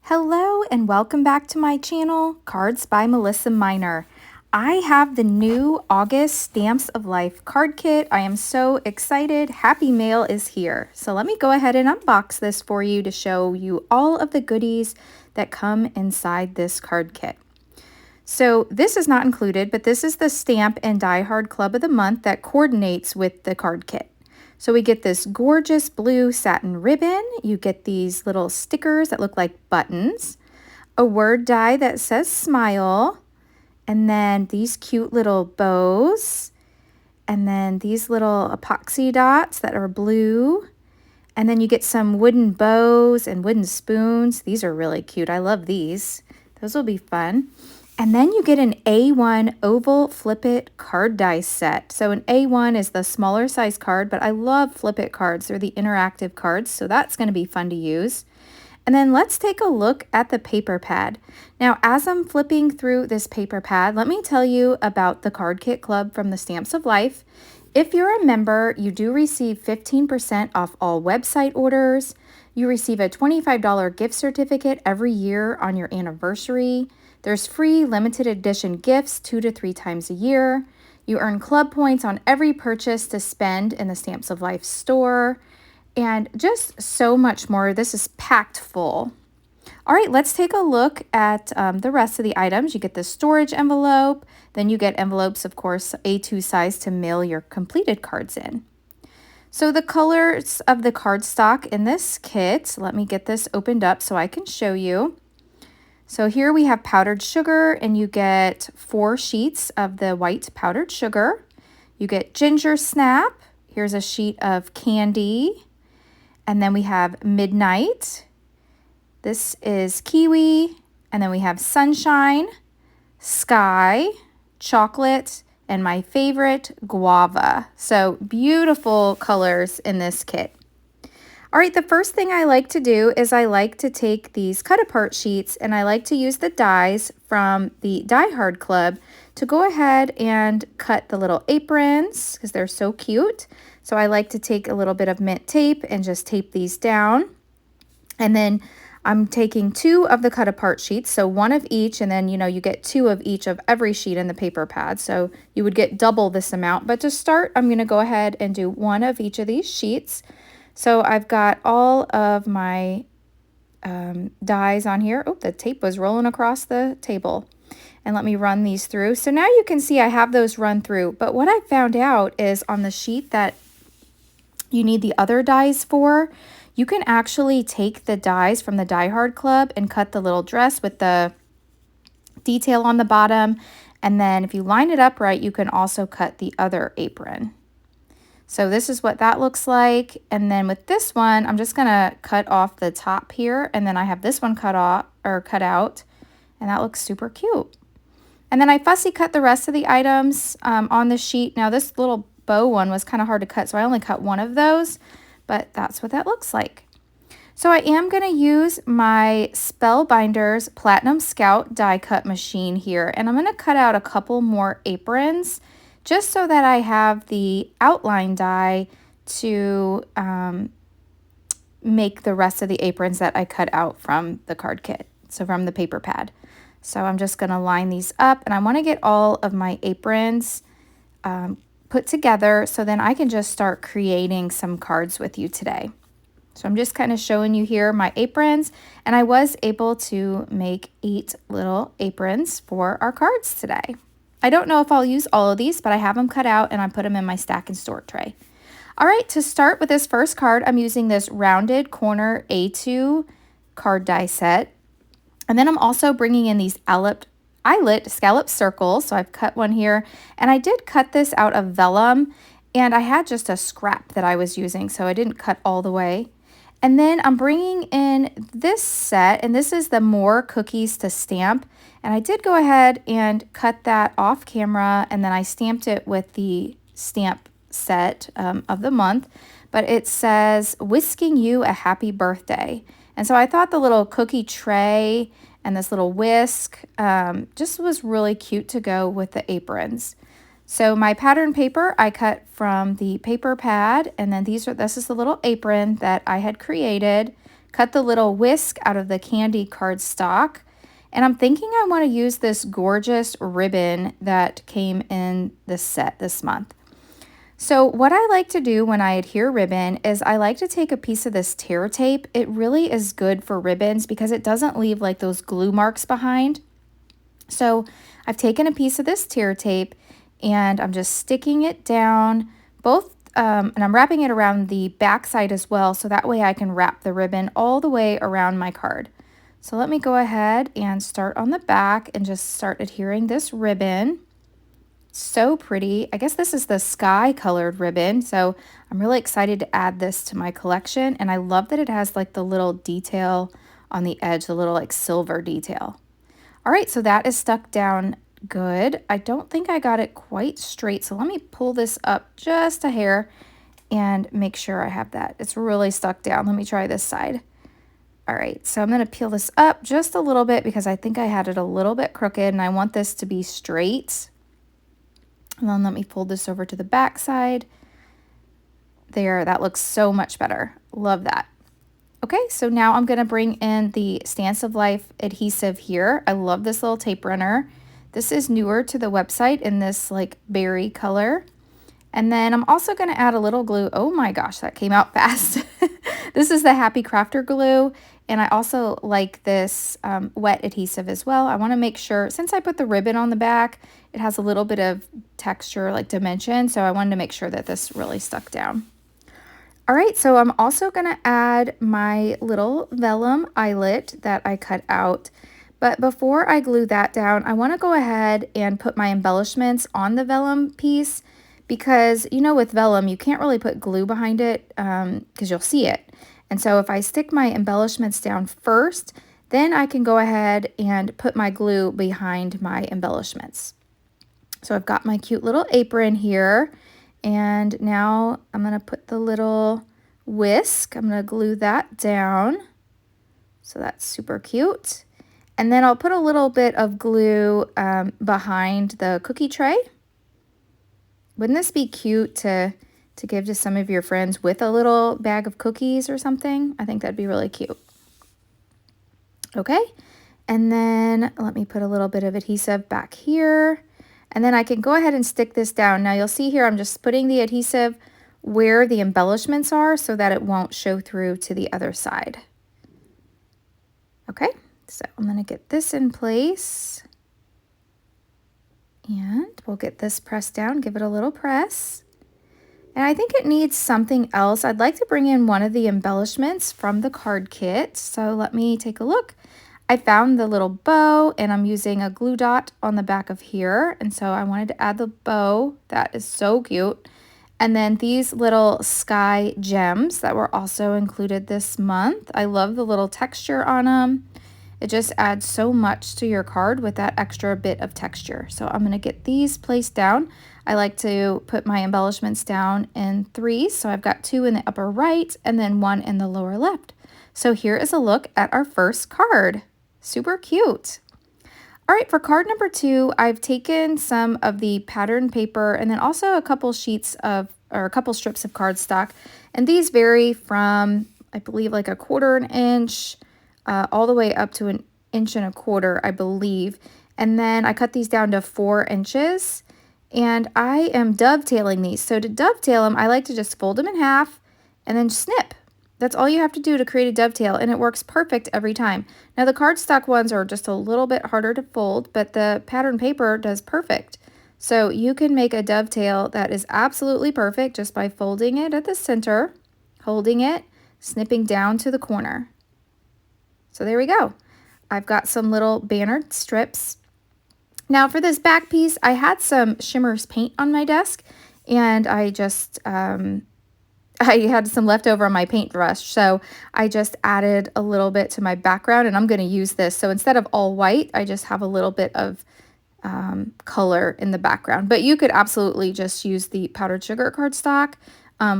Hello and welcome back to my channel, Cards by Melissa Minor. I have the new August Stamps of Life card kit. I am so excited. Happy Mail is here. So let me go ahead and unbox this for you to show you all of the goodies that come inside this card kit. So this is not included, but this is the Stamp and Die Hard Club of the Month that coordinates with the card kit. So we get this gorgeous blue satin ribbon, you get these little stickers that look like buttons, a word die that says smile, and then these cute little bows, and then these little epoxy dots that are blue, and then you get some wooden bows and wooden spoons. These are really cute. I love these. Those will be fun. And then you get an A1 oval flip it card dice set. So an A1 is the smaller size card, but I love flip it cards. They're the interactive cards, so that's going to be fun to use. And then let's take a look at the paper pad. Now, as I'm flipping through this paper pad, let me tell you about the Card Kit Club from the Stamps of Life. If you're a member, you do receive 15% off all website orders. You receive a $25 gift certificate every year on your anniversary. There's free limited edition gifts 2 to 3 times a year. You earn club points on every purchase to spend in the Stamps of Life store. And just so much more. This is packed full. All right, let's take a look at the rest of the items. You get the storage envelope. Then you get envelopes, of course, A2 size to mail your completed cards in. So the colors of the cardstock in this kit, let me get this opened up so I can show you. So here we have powdered sugar, and you get 4 sheets of the white powdered sugar. You get ginger snap. Here's a sheet of candy. And then we have midnight. This is kiwi. And then we have sunshine, sky, chocolate, and my favorite, guava. So beautiful colors in this kit. All right, the first thing I like to do is I like to take these cut apart sheets and I like to use the dies from the Die Hard Club to go ahead and cut the little aprons because they're so cute. So I like to take a little bit of mint tape and just tape these down. And then I'm taking 2 of the cut apart sheets, so 1 of each, and then you get 2 of each of every sheet in the paper pad. So you would get double this amount. But to start, I'm going to go ahead and do 1 of each of these sheets. So I've got all of my dies on here. Oh, the tape was rolling across the table. And let me run these through. So now you can see I have those run through. But what I found out is on the sheet that you need the other dies for, you can actually take the dies from the Die Hard Club and cut the little dress with the detail on the bottom. And then if you line it up right, you can also cut the other apron. So this is what that looks like. And then with this one, I'm just gonna cut off the top here. And then I have this one cut out. And that looks super cute. And then I fussy cut the rest of the items on the sheet. Now this little bow one was kind of hard to cut, so I only cut 1 of those, but that's what that looks like. So I am gonna use my Spellbinders Platinum Scout die cut machine here, and I'm gonna cut out a couple more aprons just so that I have the outline die to make the rest of the aprons that I cut out from the card kit, so from the paper pad. So I'm just going to line these up, and I want to get all of my aprons put together so then I can just start creating some cards with you today. So I'm just kind of showing you here my aprons, and I was able to make 8 little aprons for our cards today. I don't know if I'll use all of these, but I have them cut out and I put them in my stack and store tray. All right, to start with this first card, I'm using this rounded corner A2 card die set. And then I'm also bringing in these eyelet scallop circles. So I've cut one here, and I did cut this out of vellum, and I had just a scrap that I was using, so I didn't cut all the way. And then I'm bringing in this set, and this is the More Cookies to Stamp. And I did go ahead and cut that off camera, and then I stamped it with the stamp set of the month. But it says, whisking you a happy birthday. And so I thought the little cookie tray and this little whisk just was really cute to go with the aprons. So my pattern paper I cut from the paper pad, and then this is the little apron that I had created cut the little whisk out of the candy cardstock. And I'm thinking I want to use this gorgeous ribbon that came in this set this month. So what I like to do when I adhere ribbon is I like to take a piece of this tear tape. It really is good for ribbons because it doesn't leave like those glue marks behind. So I've taken a piece of this tear tape and I'm just sticking it down both, and I'm wrapping it around the back side as well, so that way I can wrap the ribbon all the way around my card. So let me go ahead and start on the back and just start adhering this ribbon. So pretty. I guess this is the sky colored ribbon, so I'm really excited to add this to my collection, and I love that it has like the little detail on the edge, the little like silver detail. All right, so that is stuck down good. I don't think I got it quite straight, so let me pull this up just a hair and make sure I have that. It's really stuck down. Let me try this side. All right, so I'm gonna peel this up just a little bit because I think I had it a little bit crooked and I want this to be straight. And then let me fold this over to the back side. There, that looks so much better. Love that. Okay, so now I'm gonna bring in the Stamps of Life adhesive here. I love this little tape runner. This is newer to the website in this like berry color. And then I'm also gonna add a little glue. Oh my gosh, that came out fast. This is the Happy Crafter glue. And I also like this wet adhesive as well. I wanna make sure, since I put the ribbon on the back, it has a little bit of texture, like dimension. So I wanted to make sure that this really stuck down. All right, so I'm also gonna add my little vellum eyelet that I cut out. But before I glue that down, I wanna go ahead and put my embellishments on the vellum piece because, you know, with vellum, you can't really put glue behind it because you'll see it. And so if I stick my embellishments down first, then I can go ahead and put my glue behind my embellishments. So I've got my cute little apron here. And now I'm going to put the little whisk. I'm going to glue that down. So that's super cute. And then I'll put a little bit of glue behind the cookie tray. Wouldn't this be cute to give to some of your friends with a little bag of cookies or something? I think that'd be really cute. Okay. And then let me put a little bit of adhesive back here. And then I can go ahead and stick this down. Now you'll see here I'm just putting the adhesive where the embellishments are so that it won't show through to the other side. Okay, so I'm going to get this in place. And we'll get this pressed down, give it a little press. And I think it needs something else. I'd like to bring in one of the embellishments from the card kit. So let me take a look. I found the little bow and I'm using a glue dot on the back of here. And so I wanted to add the bow. That is so cute. And then these little sky gems that were also included this month. I love the little texture on them. It just adds so much to your card with that extra bit of texture. So I'm gonna get these placed down. I like to put my embellishments down in threes. So I've got 2 in the upper right and then 1 in the lower left. So here is a look at our first card. Super cute. All right, for card number 2, I've taken some of the pattern paper and then also a couple strips of cardstock. And these vary from, I believe, like 1/4 inch all the way up to 1 1/4 inch, I believe. And then I cut these down to 4 inches. And I am dovetailing these. So to dovetail them, I like to just fold them in half and then snip. That's all you have to do to create a dovetail, and it works perfect every time. Now the cardstock ones are just a little bit harder to fold, but the pattern paper does perfect. So you can make a dovetail that is absolutely perfect just by folding it at the center, holding it, snipping down to the corner. So there we go. I've got some little bannered strips. Now for this back piece, I had some Shimmers paint on my desk, and I just I had some leftover on my paintbrush, so I just added a little bit to my background, and I'm going to use this. So instead of all white, I just have a little bit of color in the background. But you could absolutely just use the powdered sugar cardstock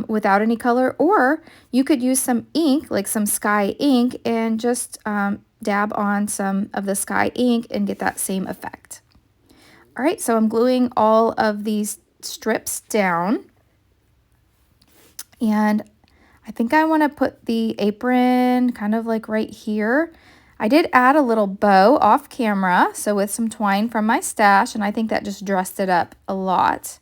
without any color, or you could use some ink, like some sky ink, and just dab on some of the sky ink and get that same effect. All right, so I'm gluing all of these strips down. And I think I want to put the apron kind of like right here. I did add a little bow off camera, so with some twine from my stash, and I think that just dressed it up a lot.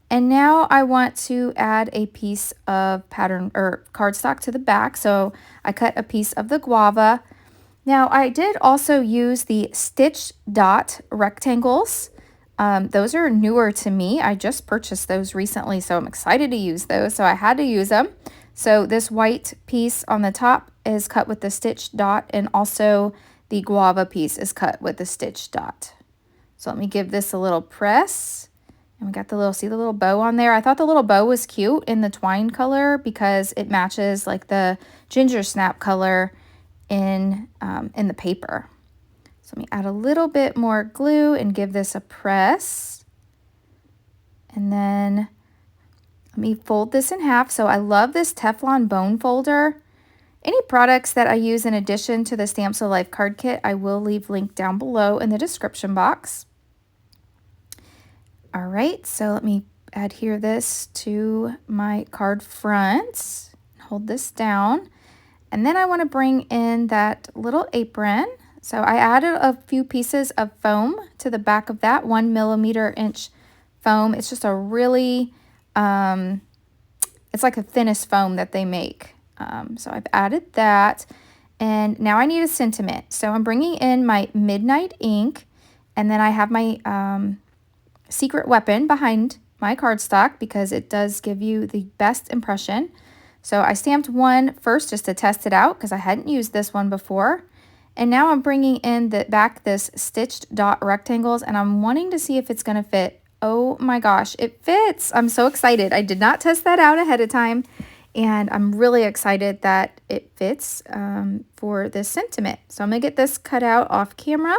And now I want to add a piece of pattern or cardstock to the back, so I cut a piece of the guava. Now I did also use the stitch dot rectangles. Those are newer to me. I just purchased those recently, so I'm excited to use those, so I had to use them. So this white piece on the top is cut with the stitch dot, and also the guava piece is cut with the stitch dot. So let me give this a little press. And we got the little, see the little bow on there? I thought the little bow was cute in the twine color because it matches like the ginger snap color in the paper. So let me add a little bit more glue and give this a press. And then let me fold this in half. So I love this Teflon bone folder. Any products that I use in addition to the Stamps of Life card kit, I will leave linked down below in the description box. All right, so let me adhere this to my card front. Hold this down. And then I want to bring in that little apron. So I added a few pieces of foam to the back of that, 1mm foam. It's just a really, it's like the thinnest foam that they make. So I've added that. And now I need a sentiment. So I'm bringing in my Midnight ink, and then I have my secret weapon behind my cardstock because it does give you the best impression. So I stamped one first just to test it out because I hadn't used this one before. And now I'm bringing in back this stitched dot rectangles, and I'm wanting to see if it's going to fit. Oh my gosh, it fits. I'm so excited. I did not test that out ahead of time, and I'm really excited that it fits for this sentiment. So I'm going to get this cut out off camera.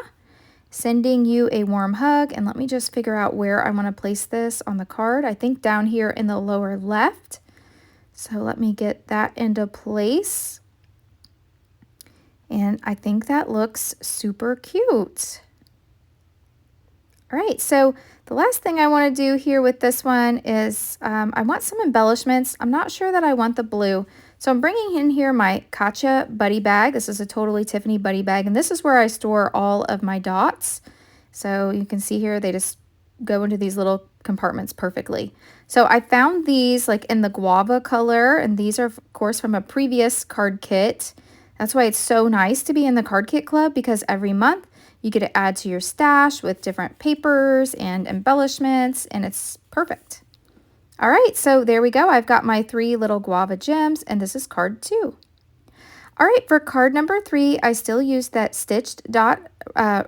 Sending you a warm hug, and let me just figure out where I want to place this on the card. I think down here in the lower left. So let me get that into place. And I think that looks super cute. All right, so the last thing I want to do here with this one is I want some embellishments. I'm not sure that I want the blue. So I'm bringing in here my Katcha buddy bag. This is a Totally Tiffany buddy bag, and this is where I store all of my dots. So you can see here, they just go into these little compartments perfectly. So I found these like in the guava color, and these are of course from a previous card kit. That's why it's so nice to be in the card kit club, because every month you get to add to your stash with different papers and embellishments, and it's perfect. All right, so there we go. I've got my 3 little guava gems, and this is card 2. All right, for card number 3, I still used that stitched dot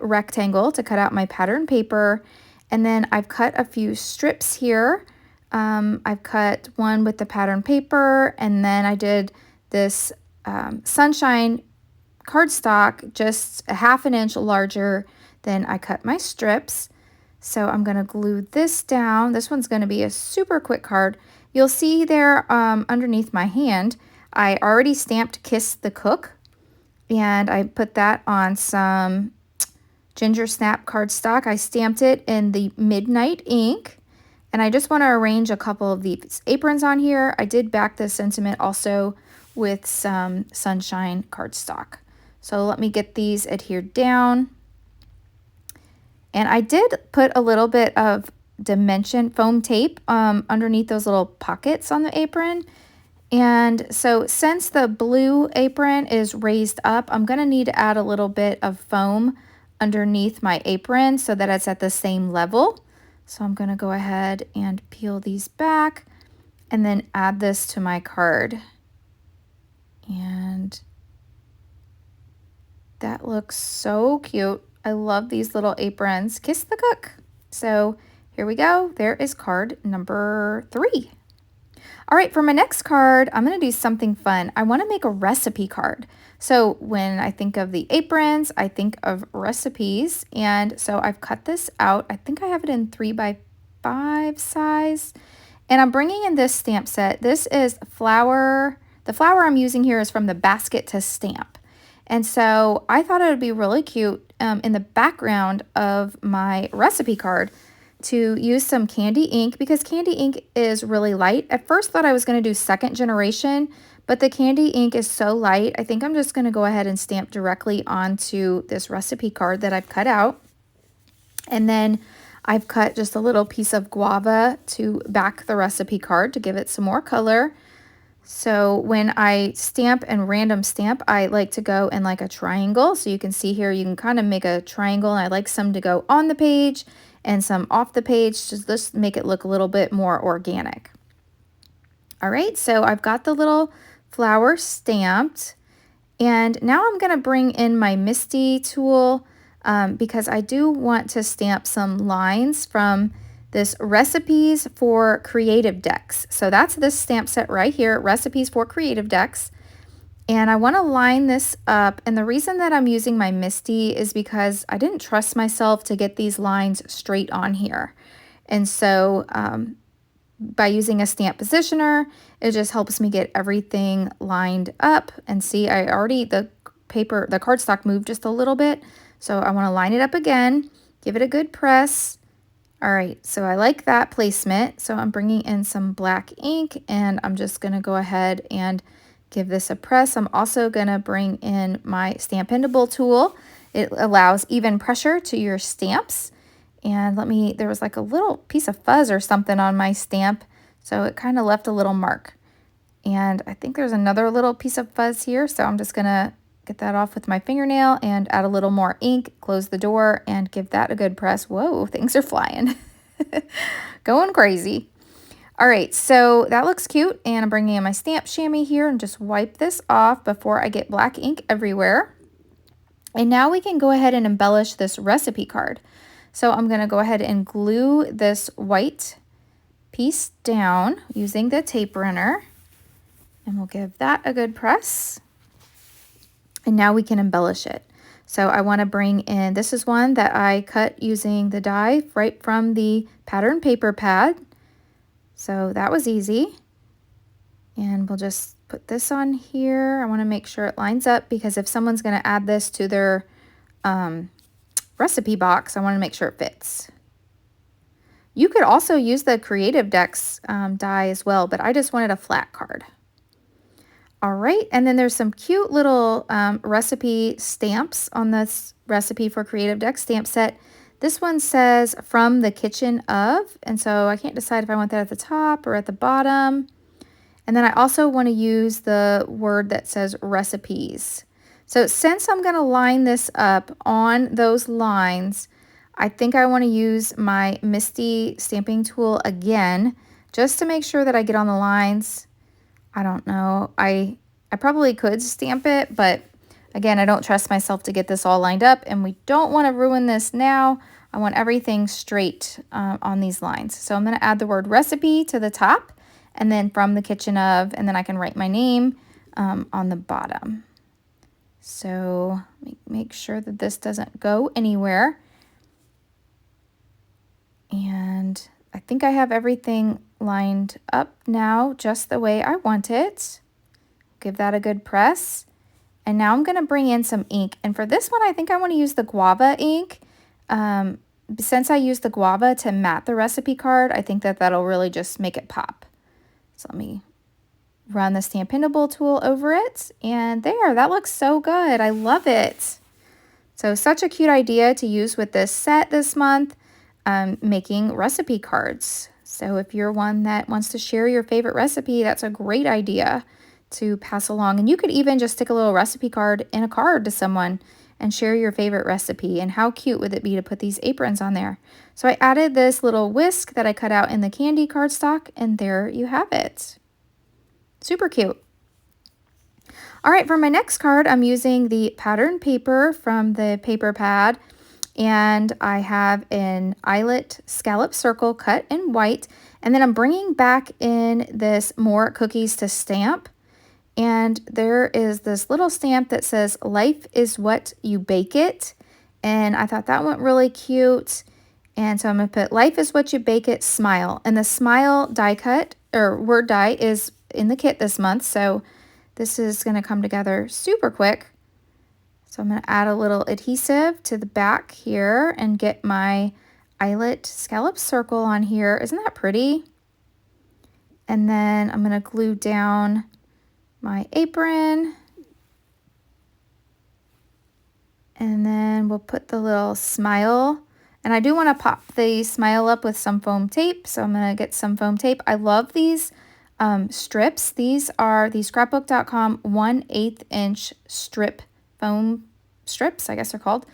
rectangle to cut out my pattern paper, and then I've cut a few strips here. I've cut one with the pattern paper, and then I did this sunshine cardstock just a 1/2 inch larger than I cut my strips. So I'm going to glue this down. This one's going to be a super quick card. You'll see there underneath my hand, I already stamped Kiss the Cook, and I put that on some Ginger Snap cardstock. I stamped it in the Midnight ink, and I just want to arrange a couple of these aprons on here. I did back this sentiment also with some Sunshine cardstock. So let me get these adhered down. And I did put a little bit of dimension foam tape underneath those little pockets on the apron. And so since the blue apron is raised up, I'm going to need to add a little bit of foam underneath my apron so that it's at the same level. So I'm going to go ahead and peel these back and then add this to my card. And that looks so cute. I love these little aprons. Kiss the Cook. So here we go. There is card number 3. All right, for my next card, I'm going to do something fun. I want to make a recipe card. So when I think of the aprons, I think of recipes. And so I've cut this out. I think I have it in 3x5 size. And I'm bringing in this stamp set. This is flour. The flour I'm using here is from the Basket to Stamp. And so I thought it would be really cute in the background of my recipe card to use some candy ink, because candy ink is really light. At first thought I was going to do 2nd generation, but the candy ink is so light. I think I'm just going to go ahead and stamp directly onto this recipe card that I've cut out. And then I've cut just a little piece of guava to back the recipe card to give it some more color. So when I stamp and random stamp, I like to go in like a triangle. So you can see here, you can kind of make a triangle, and I like some to go on the page and some off the page, just make it look a little bit more organic. All right, so I've got the little flower stamped, and now I'm gonna bring in my Misty tool because I do want to stamp some lines from this Recipes for Creative Decks. So that's this stamp set right here, Recipes for Creative Decks. And I want to line this up. And the reason that I'm using my Misty is because I didn't trust myself to get these lines straight on here. And so by using a stamp positioner, it just helps me get everything lined up. And see, I already, the cardstock moved just a little bit. So I want to line it up again, give it a good press. All right, so I like that placement. So I'm bringing in some black ink, and I'm just going to go ahead and give this a press. I'm also going to bring in my Stampendable tool. It allows even pressure to your stamps. And there was like a little piece of fuzz or something on my stamp, so it kind of left a little mark. And I think there's another little piece of fuzz here, so I'm just going to get that off with my fingernail and add a little more ink, close the door, and give that a good press. Whoa, things are flying. Going crazy. All right, so that looks cute, and I'm bringing in my stamp chamois here and just wipe this off before I get black ink everywhere. And now we can go ahead and embellish this recipe card. So I'm going to go ahead and glue this white piece down using the tape runner, and we'll give that a good press. And now we can embellish it. So I want to bring in, this is one that I cut using the die right from the pattern paper pad. So that was easy. And we'll just put this on here. I want to make sure it lines up, because if someone's going to add this to their recipe box, I want to make sure it fits. You could also use the Creative Decks die as well, but I just wanted a flat card. All right, and then there's some cute little recipe stamps on this Recipe for Creative Decks stamp set. This one says from the kitchen of, and so I can't decide if I want that at the top or at the bottom. And then I also want to use the word that says recipes. So since I'm going to line this up on those lines, I think I want to use my Misty stamping tool again, just to make sure that I get on the lines. I don't know. I probably could stamp it, but again, I don't trust myself to get this all lined up, and we don't want to ruin this now. I want everything straight on these lines. So I'm going to add the word recipe to the top, and then from the kitchen of, and then I can write my name on the bottom. So make sure that this doesn't go anywhere. And I think I have everything lined up now just the way I want it. Give that a good press. And now I'm going to bring in some ink. And for this one, I think I want to use the guava ink. Since I used the guava to mat the recipe card, I think that that'll really just make it pop. So let me run the Stampendable tool over it. And there, that looks so good. I love it. So such a cute idea to use with this set this month, making recipe cards. So if you're one that wants to share your favorite recipe, that's a great idea to pass along. And you could even just stick a little recipe card in a card to someone and share your favorite recipe. And how cute would it be to put these aprons on there? So I added this little whisk that I cut out in the candy cardstock, and there you have it. Super cute. All right, for my next card, I'm using the pattern paper from the paper pad, and I have an eyelet scallop circle cut in white, and then I'm bringing back in this more cookies to stamp. And there is this little stamp that says, "Life is what you bake it." And I thought that went really cute. And so I'm going to put, "Life is what you bake it, smile." And the smile die cut, or word die, is in the kit this month. So this is going to come together super quick. So I'm going to add a little adhesive to the back here and get my eyelet scallop circle on here. Isn't that pretty? And then I'm going to glue down my apron. And then we'll put the little smile. And I do want to pop the smile up with some foam tape. So I'm going to get some foam tape. I love these strips. These are the Scrapbook.com 1/8 inch strip foam strips, I guess they're called.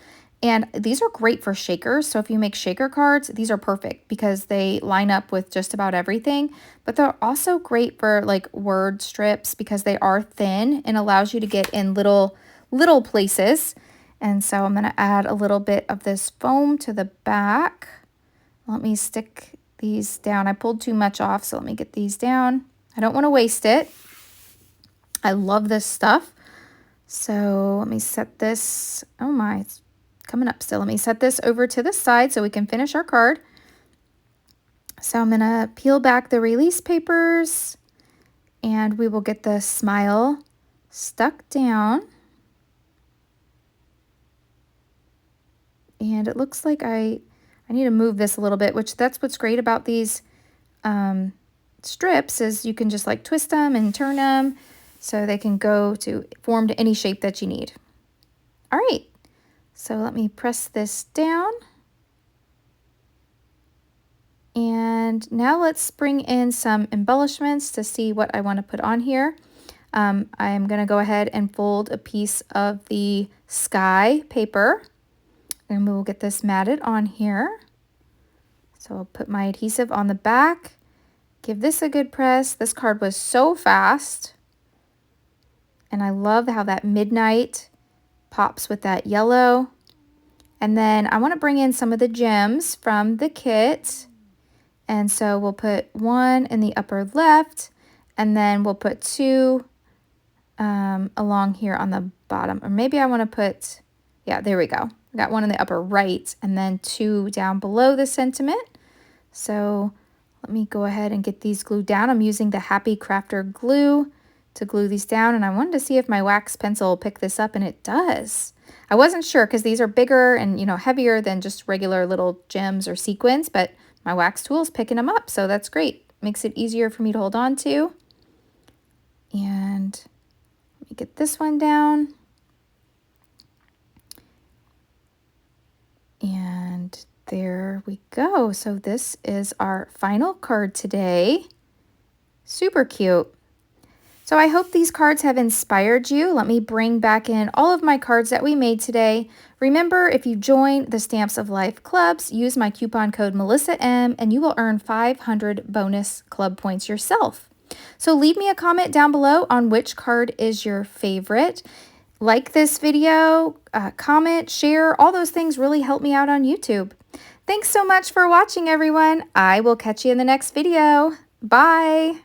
And these are great for shakers. So if you make shaker cards, these are perfect because they line up with just about everything. But they're also great for like word strips because they are thin and allows you to get in little places. And so I'm going to add a little bit of this foam to the back. Let me stick these down. I pulled too much off, so let me get these down. I don't want to waste it. I love this stuff. So let me set this, oh my, it's coming up still. Let me set this over to the side so we can finish our card. So I'm going to peel back the release papers and we will get the smile stuck down. And it looks like I need to move this a little bit, which that's what's great about these strips is you can just like twist them and turn them so they can go to form to any shape that you need. All right, so let me press this down. And now let's bring in some embellishments to see what I want to put on here. I'm going to go ahead and fold a piece of the sky paper. And we'll get this matted on here. So I'll put my adhesive on the back, give this a good press. This card was so fast. And I love how that midnight pops with that yellow. And then I want to bring in some of the gems from the kit. And so we'll put one in the upper left, and then we'll put two along here on the bottom. Or maybe I want to put, yeah, there we go. I got one in the upper right and then two down below the sentiment. So let me go ahead and get these glued down. I'm using the Happy Crafter glue to glue these down, and I wanted to see if my wax pencil will pick this up, and it does. I wasn't sure because these are bigger and, you know, heavier than just regular little gems or sequins, but my wax tool is picking them up, so that's great. Makes it easier for me to hold on to. And let me get this one down. And there we go. So this is our final card today. Super cute. So I hope these cards have inspired you. Let me bring back in all of my cards that we made today. Remember, if you join the Stamps of Life clubs, use my coupon code MelissaM and you will earn 500 bonus club points yourself. So leave me a comment down below on which card is your favorite. Like this video, comment, share, all those things really help me out on YouTube. Thanks so much for watching, everyone. I will catch you in the next video. Bye.